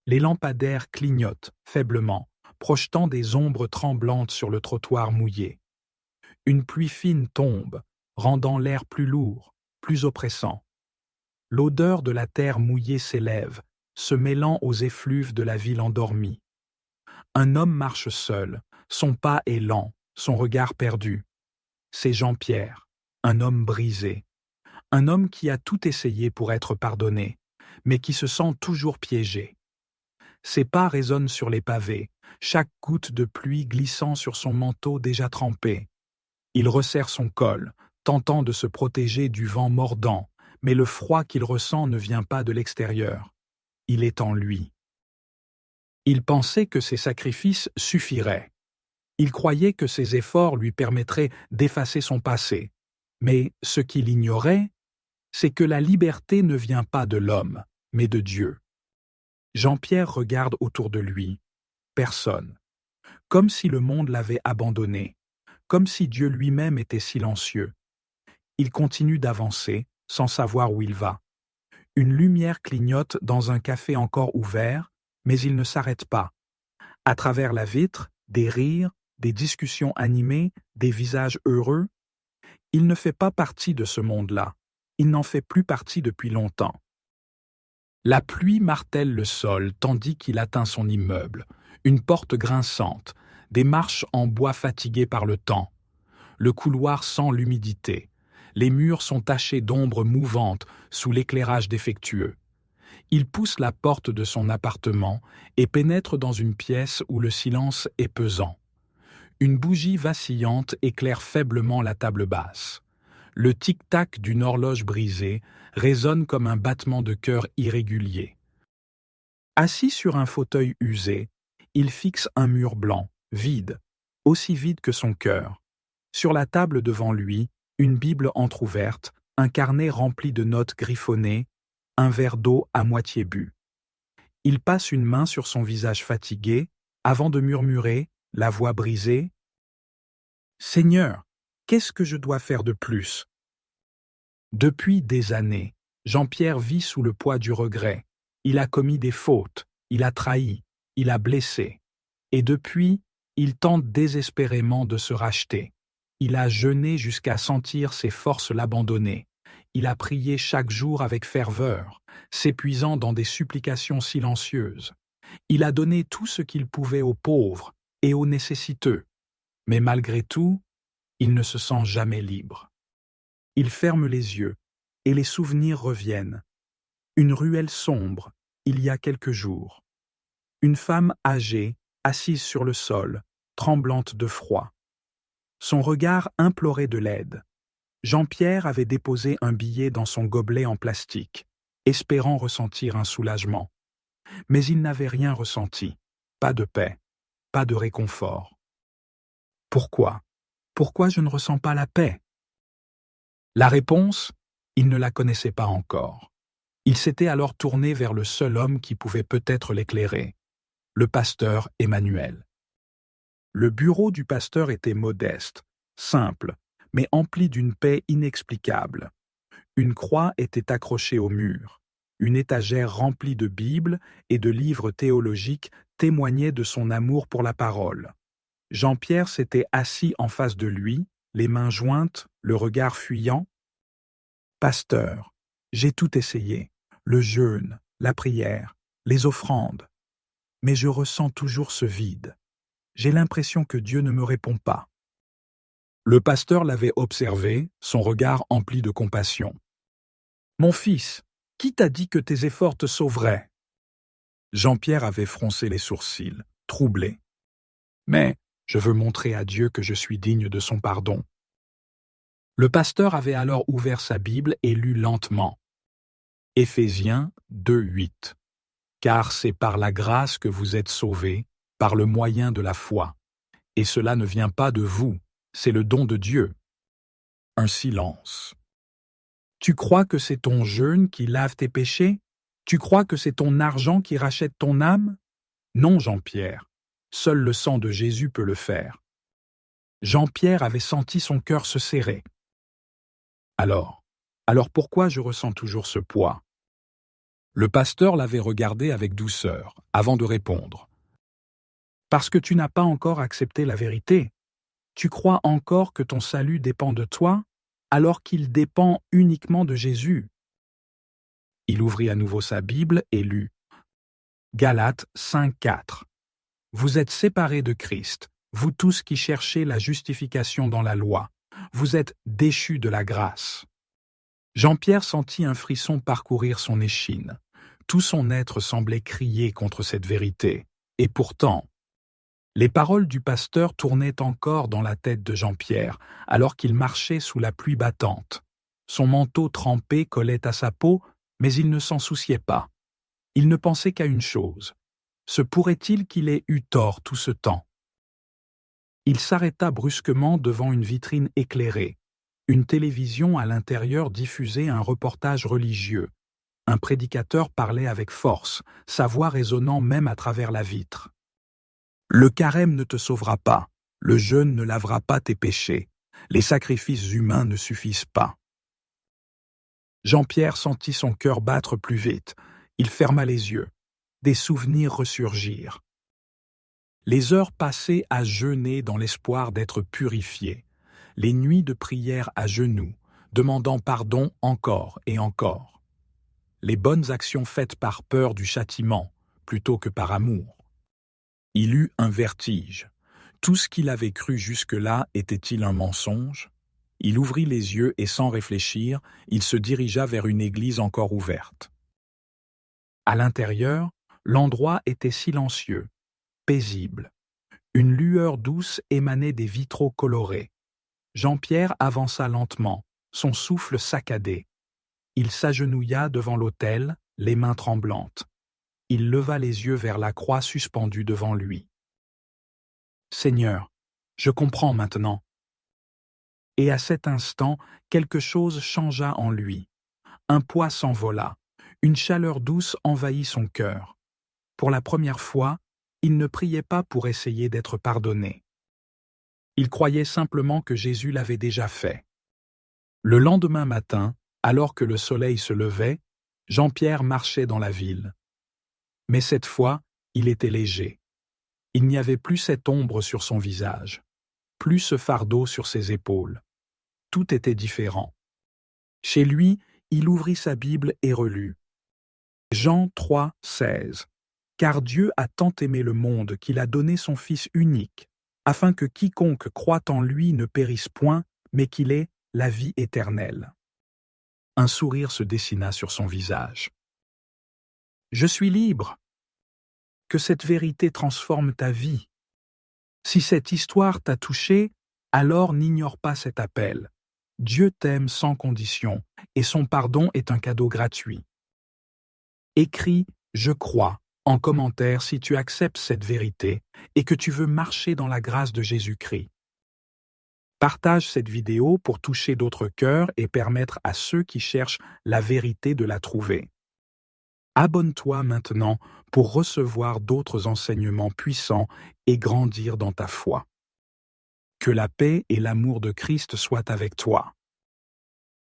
Les lampadaires clignotent faiblement, projetant des ombres tremblantes sur le trottoir mouillé. Une pluie fine tombe, rendant l'air plus lourd, plus oppressant. L'odeur de la terre mouillée s'élève, se mêlant aux effluves de la ville endormie. Un homme marche seul, son pas est lent, son regard perdu. C'est Jean-Pierre, un homme brisé, un homme qui a tout essayé pour être pardonné, mais qui se sent toujours piégé. Ses pas résonnent sur les pavés, chaque goutte de pluie glissant sur son manteau déjà trempé. Il resserre son col, tentant de se protéger du vent mordant, mais le froid qu'il ressent ne vient pas de l'extérieur. Il est en lui. Il pensait que ses sacrifices suffiraient. Il croyait que ses efforts lui permettraient d'effacer son passé. Mais ce qu'il ignorait, c'est que la liberté ne vient pas de l'homme, mais de Dieu. Jean-Pierre regarde autour de lui. Personne. Comme si le monde l'avait abandonné, comme si Dieu lui-même était silencieux. Il continue d'avancer, sans savoir où il va. Une lumière clignote dans un café encore ouvert, mais il ne s'arrête pas. À travers la vitre, des rires, des discussions animées, des visages heureux. Il ne fait pas partie de ce monde-là. Il n'en fait plus partie depuis longtemps. La pluie martèle le sol tandis qu'il atteint son immeuble, une porte grinçante, des marches en bois fatiguées par le temps. Le couloir sent l'humidité. Les murs sont tachés d'ombres mouvantes sous l'éclairage défectueux. Il pousse la porte de son appartement et pénètre dans une pièce où le silence est pesant. Une bougie vacillante éclaire faiblement la table basse. Le tic-tac d'une horloge brisée résonne comme un battement de cœur irrégulier. Assis sur un fauteuil usé, il fixe un mur blanc, vide, aussi vide que son cœur. Sur la table devant lui, une Bible entr'ouverte, un carnet rempli de notes griffonnées, un verre d'eau à moitié bu. Il passe une main sur son visage fatigué, avant de murmurer, la voix brisée, « Seigneur, qu'est-ce que je dois faire de plus ?» Depuis des années, Jean-Pierre vit sous le poids du regret. Il a commis des fautes, il a trahi, il a blessé. Et depuis, il tente désespérément de se racheter. Il a jeûné jusqu'à sentir ses forces l'abandonner. Il a prié chaque jour avec ferveur, s'épuisant dans des supplications silencieuses. Il a donné tout ce qu'il pouvait aux pauvres et aux nécessiteux. Mais malgré tout, il ne se sent jamais libre. Il ferme les yeux, et les souvenirs reviennent. Une ruelle sombre, il y a quelques jours. Une femme âgée, assise sur le sol, tremblante de froid. Son regard implorait de l'aide. Jean-Pierre avait déposé un billet dans son gobelet en plastique, espérant ressentir un soulagement. Mais il n'avait rien ressenti. Pas de paix, pas de réconfort. Pourquoi? Pourquoi je ne ressens pas la paix? La réponse, il ne la connaissait pas encore. Il s'était alors tourné vers le seul homme qui pouvait peut-être l'éclairer, le pasteur Emmanuel. Le bureau du pasteur était modeste, simple, mais empli d'une paix inexplicable. Une croix était accrochée au mur. Une étagère remplie de Bibles et de livres théologiques témoignait de son amour pour la parole. Jean-Pierre s'était assis en face de lui, les mains jointes, le regard fuyant. « Pasteur, j'ai tout essayé, le jeûne, la prière, les offrandes. Mais je ressens toujours ce vide. J'ai l'impression que Dieu ne me répond pas. » Le pasteur l'avait observé, son regard empli de compassion. « Mon fils, qui t'a dit que tes efforts te sauveraient ?» Jean-Pierre avait froncé les sourcils, troublé. « Mais je veux montrer à Dieu que je suis digne de son pardon. » Le pasteur avait alors ouvert sa Bible et lu lentement. Éphésiens 2:8. Car c'est par la grâce que vous êtes sauvés, par le moyen de la foi. Et cela ne vient pas de vous, c'est le don de Dieu. Un silence. Tu crois que c'est ton jeûne qui lave tes péchés? Tu crois que c'est ton argent qui rachète ton âme? Non, Jean-Pierre. Seul le sang de Jésus peut le faire. Jean-Pierre avait senti son cœur se serrer. Alors pourquoi je ressens toujours ce poids? Le pasteur l'avait regardé avec douceur, avant de répondre. Parce que tu n'as pas encore accepté la vérité. Tu crois encore que ton salut dépend de toi, alors qu'il dépend uniquement de Jésus. Il ouvrit à nouveau sa Bible et lut. Galates 5:4. Vous êtes séparés de Christ, vous tous qui cherchez la justification dans la loi. Vous êtes déchus de la grâce. Jean-Pierre sentit un frisson parcourir son échine. Tout son être semblait crier contre cette vérité. Et pourtant, les paroles du pasteur tournaient encore dans la tête de Jean-Pierre, alors qu'il marchait sous la pluie battante. Son manteau trempé collait à sa peau, mais il ne s'en souciait pas. Il ne pensait qu'à une chose. Se pourrait-il qu'il ait eu tort tout ce temps? Il s'arrêta brusquement devant une vitrine éclairée. Une télévision à l'intérieur diffusait un reportage religieux. Un prédicateur parlait avec force, sa voix résonnant même à travers la vitre. Le carême ne te sauvera pas, le jeûne ne lavera pas tes péchés, les sacrifices humains ne suffisent pas. Jean-Pierre sentit son cœur battre plus vite. Il ferma les yeux. Des souvenirs ressurgirent. Les heures passées à jeûner dans l'espoir d'être purifié. Les nuits de prière à genoux, demandant pardon encore et encore. Les bonnes actions faites par peur du châtiment, plutôt que par amour. Il eut un vertige. Tout ce qu'il avait cru jusque-là était-il un mensonge? Il ouvrit les yeux et sans réfléchir, il se dirigea vers une église encore ouverte. À l'intérieur, l'endroit était silencieux, paisible. Une lueur douce émanait des vitraux colorés. Jean-Pierre avança lentement, son souffle saccadé. Il s'agenouilla devant l'autel, les mains tremblantes. Il leva les yeux vers la croix suspendue devant lui. « Seigneur, je comprends maintenant. » Et à cet instant, quelque chose changea en lui. Un poids s'envola, une chaleur douce envahit son cœur. Pour la première fois, il ne priait pas pour essayer d'être pardonné. Il croyait simplement que Jésus l'avait déjà fait. Le lendemain matin, alors que le soleil se levait, Jean-Pierre marchait dans la ville. Mais cette fois, il était léger. Il n'y avait plus cette ombre sur son visage, plus ce fardeau sur ses épaules. Tout était différent. Chez lui, il ouvrit sa Bible et relut. Jean 3:16. Car Dieu a tant aimé le monde qu'il a donné son Fils unique, afin que quiconque croit en lui ne périsse point, mais qu'il ait la vie éternelle. Un sourire se dessina sur son visage. Je suis libre. Que cette vérité transforme ta vie. Si cette histoire t'a touché, alors n'ignore pas cet appel. Dieu t'aime sans condition, et son pardon est un cadeau gratuit. Écris « Je crois » en commentaire si tu acceptes cette vérité et que tu veux marcher dans la grâce de Jésus-Christ. Partage cette vidéo pour toucher d'autres cœurs et permettre à ceux qui cherchent la vérité de la trouver. Abonne-toi maintenant pour recevoir d'autres enseignements puissants et grandir dans ta foi. Que la paix et l'amour de Christ soient avec toi.